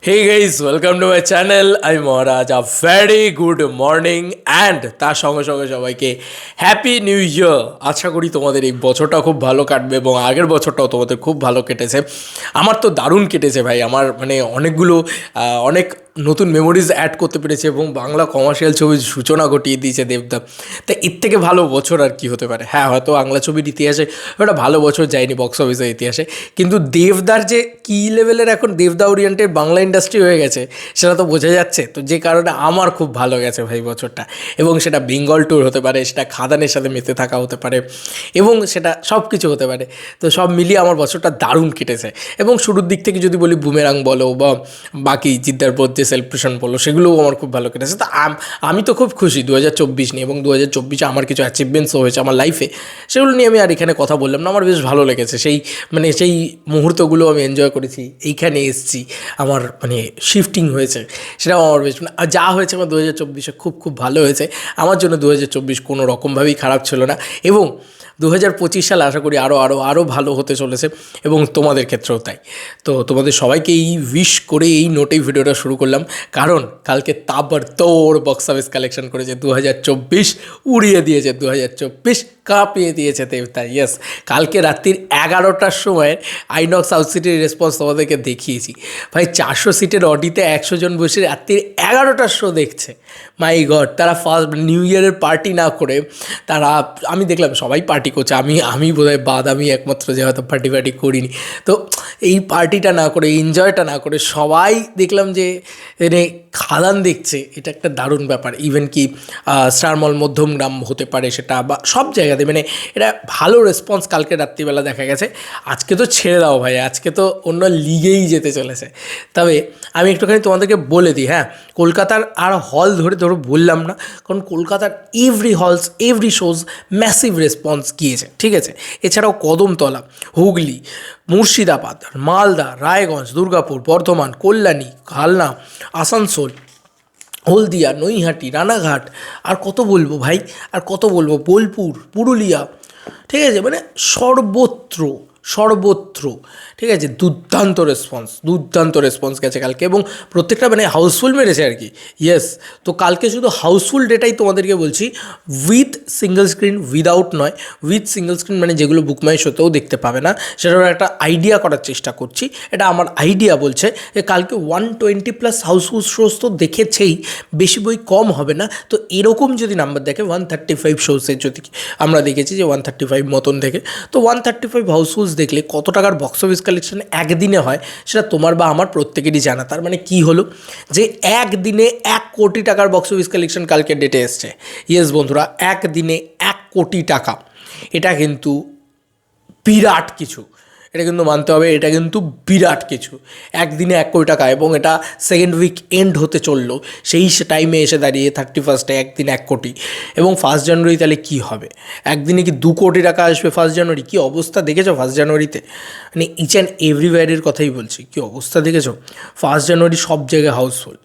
Hey guys, welcome to my channel. আমি Maharaj a very good morning and তার সঙ্গে সঙ্গে সবাইকে হ্যাপি নিউ ইয়ার। আশা করি তোমাদের এই বছরটা খুব ভালো কাটবে এবং আগের বছরটাও তোমাদের খুব ভালো কেটেছে। আমার তো দারুণ কেটেছে ভাই। আমার মানে অনেকগুলো অনেক নতুন মেমোরিজ অ্যাড করতে পেরেছে এবং বাংলা কমার্শিয়াল ছবির সূচনা ঘটিয়ে দিয়েছে দেবদা। তাই এর থেকে ভালো বছর আর কি হতে পারে। হ্যাঁ, হয়তো বাংলা ছবির ইতিহাসে একটা ভালো বছর যায়নি বক্স অফিসের ইতিহাসে, কিন্তু দেবদার যে কী লেভেলের এখন দেবদা ওরিয়েন্টেড বাংলা ইন্ডাস্ট্রি হয়ে গেছে সেটা তো বোঝা যাচ্ছে। তো যে কারণে আমার খুব ভালো গেছে ভাই বছরটা, এবং সেটা বেঙ্গল ট্যুর হতে পারে, সেটা খাদানের সাথে মেতে থাকা হতে পারে, এবং সেটা সব কিছু হতে পারে। তো সব মিলিয়ে আমার বছরটা দারুণ কেটেছে। এবং শুরুর দিক থেকে যদি বলি বুমেরাং বলো বা বাকি জিদ্দার পর যে সেলিব্রেশন বলো, সেগুলোও আমার খুব ভালো কেটেছে। তো আমি তো খুব খুশি 2024 নিয়ে, এবং 2024-এ আমার কিছু অ্যাচিভমেন্টসও হয়েছে আমার লাইফে। সেগুলো নিয়ে আমি আর এখানে কথা বললাম না। আমার বেশ ভালো লেগেছে সেই মুহূর্তগুলো আমি এনজয় করেছি। এইখানে এসেছি, আমার মানে শিফটিং হয়েছে, সেটাও আমার বেশ যা হয়েছে আমার 2024-এ খুব খুব ভালো হয়েছে। আমার জন্য 2024 কোনো রকমভাবেই খারাপ ছিল না, এবং 2025 সাল আশা করি আরও ভালো হতে চলেছে, এবং তোমাদের ক্ষেত্রেও তাই। তো তোমাদের সবাইকে এই উইশ করে এই নোটেই ভিডিওটা শুরু করলাম, কারণ কালকে তাবড়তোড় বক্স অফিস কালেকশন করেছে 2024, উড়িয়ে দিয়েছে 2024, কাঁপিয়ে দিয়েছে দেবতা। ইয়েস, কালকে রাত্রির 11টার সময় আইনক্স সাউথ সিটির রেসপন্স তোমাদেরকে দেখিয়েছি ভাই। 400 সিটের অডিতে 100 জন বসে রাত্রির 11টার শো দেখছে। মাই গড, তারা ফার্স্ট নিউ ইয়ারের পার্টি না করে তারা, আমি দেখলাম সবাই পার্টি করছে, আমি বোধহয় বাদ, আমি একমাত্র যে হয়তো পার্টি করিনি। তো এই পার্টিটা না করে, এনজয়টা না করে সবাই দেখলাম যে খাদান দেখছে। এটা একটা দারুণ ব্যাপার। ইভেন কি স্টারমল মধ্যমগ্রাম হতে পারে সেটা, বা সব জায়গাতে মানে এটা ভালো রেসপন্স কালকে রাত্রিবেলা দেখা গেছে। আজকে তো ছেড়ে দাও ভাই, আজকে তো অন্য লিগেই যেতে চলেছে। তবে আমি একটুখানি তোমাদেরকে বলে দিই, হ্যাঁ, কলকাতার আর হল ধরে বললাম না, কারণ কলকাতার এভরি শোজ ম্যাসিভ রেসপন্স গিয়েছে, ঠিক আছে। এছাড়াও কদমতলা, হুগলি, মুর্শিদাবাদ, মালদা, রায়গঞ্জ, দুর্গাপুর, বর্ধমান, কল্যাণী, কালনা, আসানসোল, হলদিয়া, নৈহাটি, রানাঘাট, আর কত বলবো ভাই, আর কত বলবো, বোলপুর, পুরুলিয়া, ঠিক আছে, মানে সর্বত্র ঠিক আছে, দুর্দান্ত রেসপন্স গেছে কালকে, এবং প্রত্যেকটা মানে হাউসফুল মেরেছে আর কি। ইয়েস, তো কালকে শুধু হাউসফুল ডেটাই তোমাদেরকে বলছি, উইথ সিঙ্গল স্ক্রিন, উইদাউট নয়, উইথ সিঙ্গল স্ক্রিন মানে যেগুলো বুকমাই শোতেও দেখতে পাবে না, সেটার একটা আইডিয়া করার চেষ্টা করছি। এটা আমার আইডিয়া বলছে যে কালকে 120+ হাউসফুল শোজ তো দেখেছেই, বেশি বই কম হবে না। তো এরকম যদি নাম্বার দেখে 135 শোজের যদি আমরা দেখেছি যে 135 মতন থেকে, তো 135 হাউসফুলস দেখলে কত টাকার বক্স অফিস কালেকশন একদিনে হয় সেটা তোমার বা আমার প্রত্যেকেরই জানা। তার মানে কি হলো, যে একদিনে 1 কোটি টাকার বক্স অফিস কালেকশন কালকে ডেটে এসছে। ইয়েস বন্ধুরা, একদিনে 1 কোটি টাকা, এটা কিন্তু বিরাট কিছু। এটা কিন্তু মানতে হবে, এটা কিন্তু বিরাট কিছু। একদিনে 1 কোটি টাকা, এবং এটা সেকেন্ড উইক এন্ড হতে চললো, সেই টাইমে এসে দাঁড়িয়ে 31-এ একদিন 1 কোটি। এবং 1 জানুয়ারি তাহলে কি হবে, একদিনে কি 2 কোটি টাকা আসবে 1 জানুয়ারি? কী অবস্থা দেখেছো 1 জানুয়ারিতে? মানে ইচ অ্যান্ড এভরিওয়্যারের কথাই বলছি, কী অবস্থা দেখেছো 1 জানুয়ারি, সব জায়গায় হাউসফুল।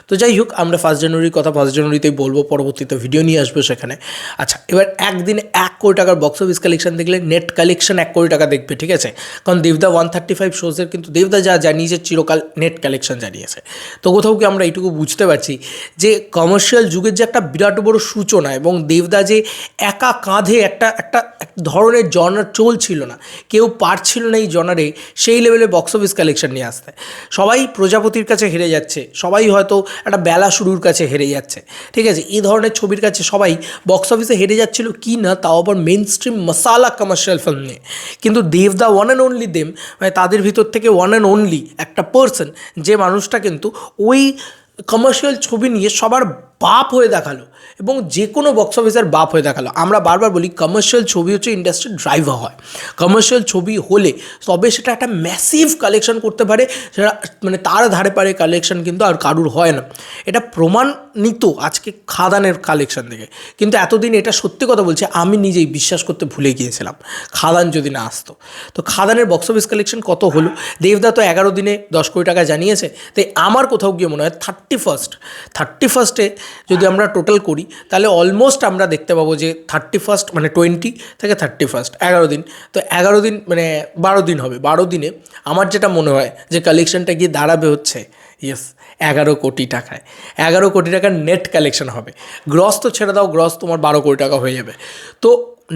তো যাই হোক, আমরা 1 জানুয়ারির কথা 1 জানুয়ারিতেই বলবো, পরবর্তীতে ভিডিও নিয়ে আসবো সেখানে। আচ্ছা, এবার একদিনে 1 কোটি টাকার বক্স অফিস কালেকশন দেখলে নেট কালেকশন 1 কোটি টাকা দেখবে, ঠিক আছে। কারণ দেবদা 135 শোজের কিন্তু দেবদা যা জানিয়েছে চিরকাল নেট কালেকশন জানিয়েছে। তো কোথাও কি আমরা এইটুকু বুঝতে পারছি যে কমার্শিয়াল যুগের যে একটা বিরাট বড় সূচনা, এবং দেবদা যে একা কাঁধে একটা ধরনের জনার চলছিল না, কেউ পারছিল না এই জনারে সেই লেভেলে বক্স অফিস কালেকশন নিয়ে আসতে। সবাই প্রজাপতির কাছে হেরে যাচ্ছে, সবাই হয়তো একটা বেলা শুরুর কাছে হেরে যাচ্ছে, ঠিক আছে। এই ধরনের ছবির কাছে সবাই বক্স অফিসে হেরে যাচ্ছিল কি না, তাও আবার মেন স্ট্রিম মশালা কমার্শিয়াল ফিল্ম নিয়ে। কিন্তু দেবদা ওয়ান অ্যান্ড অনলি দেম, মানে তাদের ভিতর থেকে ওয়ান অ্যান্ড অনলি একটা পার্সন, যে মানুষটা কিন্তু ওই কমার্শিয়াল ছবি নিয়ে সবার বাপ হয়ে দেখালো, এবং যে কোনো বক্স অফিসের বাপ হয়ে দেখালো। আমরা বারবার বলি কমার্শিয়াল ছবি হচ্ছে ইন্ডাস্ট্রির ড্রাইভার হয়। কমার্শিয়াল ছবি হলে তবে সেটা একটা ম্যাসিভ কালেকশন করতে পারে, সেটা মানে তার ধারে পারে কালেকশন কিন্তু আর কারুর হয় না। এটা প্রমাণিত আজকে খাদানের কালেকশন থেকে। কিন্তু এতদিন এটা সত্যি কথা বলছে, আমি নিজেই বিশ্বাস করতে ভুলে গিয়েছিলাম খাদান যদি না আসতো। তো খাদানের বক্স অফিস কালেকশন কত হলো, দেবদা তো 11 দিনে 10 কোটি টাকা জানিয়েছে। তাই আমার কোথাও গিয়ে মনে হয় 31-এ যদি আমরা টোটাল করি, তাহলে অলমোস্ট আমরা দেখতে পাবো যে 31 মানে 20 থেকে 31 11 দিন, তো 11 দিন মানে 12 দিন হবে। 12 দিনে আমার যেটা মনে হয় যে কালেকশনটা গিয়ে দাঁড়াবে হচ্ছে ইয়েস, 11 কোটি টাকায় 11 কোটি টাকার নেট কালেকশন হবে। গ্রস তো ছেড়ে দাও, গ্রস তোমার 12 কোটি টাকা হয়ে যাবে। তো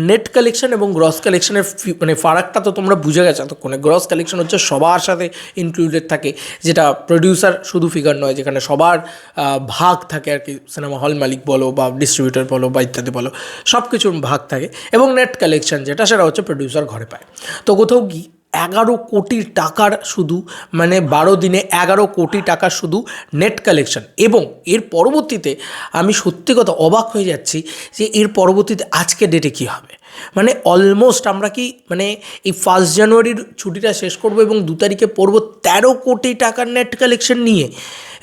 নেট কালেকশন এবং গ্রস কালেকশনের মানে ফারাকটা তো তোমরা বুঝে গেছো এতক্ষণে। গ্রস কালেকশন হচ্ছে সবার সাথে ইনক্লুডেড থাকে, যেটা প্রডিউসার শুধু ফিগার নয়, যেখানে সবার ভাগ থাকে আর কি, সিনেমা হল মালিক বলো বা ডিস্ট্রিবিউটর বলো বা ইত্যাদি বলো, সব কিছুর ভাগ থাকে। এবং নেট কালেকশন যেটা, সেটা হচ্ছে প্রডিউসার ঘরে পায়। তো কোথাও কি 11 কোটি টাকার শুধু মানে 12 দিনে 11 কোটি টাকার শুধু নেট কালেকশন। এবং এর পরবর্তীতে আমি সত্যি কথা অবাক হয়ে যাচ্ছি যে এর পরবর্তীতে আজকে ডেটে কী হবে। মানে অলমোস্ট আমরা কি মানে এই 1 জানুয়ারির ছুটিটা শেষ করব এবং 2 তারিখে পড়ব 13 কোটি টাকার নেট কালেকশন নিয়ে।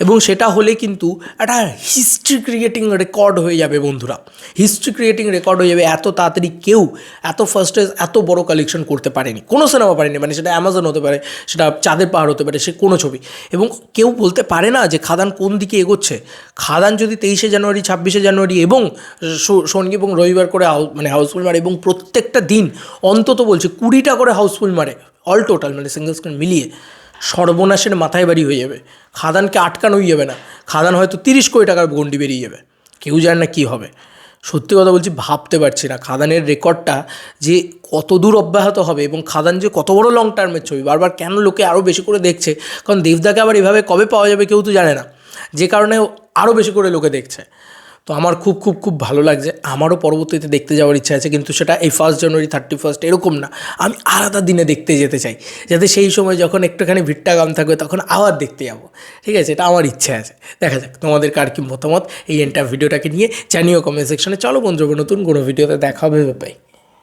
এবং সেটা হলে কিন্তু একটা হিস্ট্রি ক্রিয়েটিং রেকর্ড হয়ে যাবে বন্ধুরা, হিস্ট্রি ক্রিয়েটিং রেকর্ড হয়ে যাবে। এত তাড়াতাড়ি কেউ এত ফার্স্টে এত বড় কালেকশন করতে পারেনি, কোনো সিনেমা পারেনি। মানে সেটা অ্যামাজন হতে পারে, সেটা চাঁদের পাহাড় হতে পারে, সে কোনো ছবি। এবং কেউ বলতে পারে না যে খাদান কোন দিকে এগোচ্ছে। খাদান যদি 23 জানুয়ারি 26 জানুয়ারি এবং শনি এবং রবিবার করে মানে হাউসফুল মারে, এবং প্রত্যেকটা দিন অন্তত বলছে 20টা করে হাউসফুল মারে, অল টোটাল মানে সিঙ্গল স্ক্রিন মিলিয়ে, সর্বনাশের মাথায় বাড়ি হয়ে যাবে। খাদানকে আটকানোই যাবে না। খাদান হয়তো 30 কোটি টাকার গন্ডি বেরিয়ে যাবে, কেউ জানে না কী হবে। সত্যি কথা বলছি, ভাবতে পারছি না খাদানের রেকর্ডটা যে কত দূর অব্যাহত হবে, এবং খাদান যে কত বড় লং টার্মের ছবি। বারবার কেন লোকে আরও বেশি করে দেখছে, কারণ দেবদাকে আবার এভাবে কবে পাওয়া যাবে কেউ তো জানে না, যে কারণে আরও বেশি করে লোকে দেখছে। তো আমার খুব খুব খুব ভালো লাগছে। আমারও পরবর্তীতে দেখতে যাওয়ার ইচ্ছা আছে, কিন্তু সেটা এই 1 জানুয়ারি 31 এরকম না, আমি আলাদা দিনে দেখতে যেতে চাই, যাতে সেই সময় যখন একটুখানি ভিড়টা কম থাকবে তখন আবার দেখতে যাবো। ঠিক আছে, এটা আমার ইচ্ছা আছে। দেখা যাক তোমাদের কার কি মতামত এই এন্টার ভিডিওটাকে নিয়ে, জানিও কমেন্ট সেকশনে। চলো বন্ধুরা, নতুন কোনো ভিডিওতে দেখা হবে, বাই।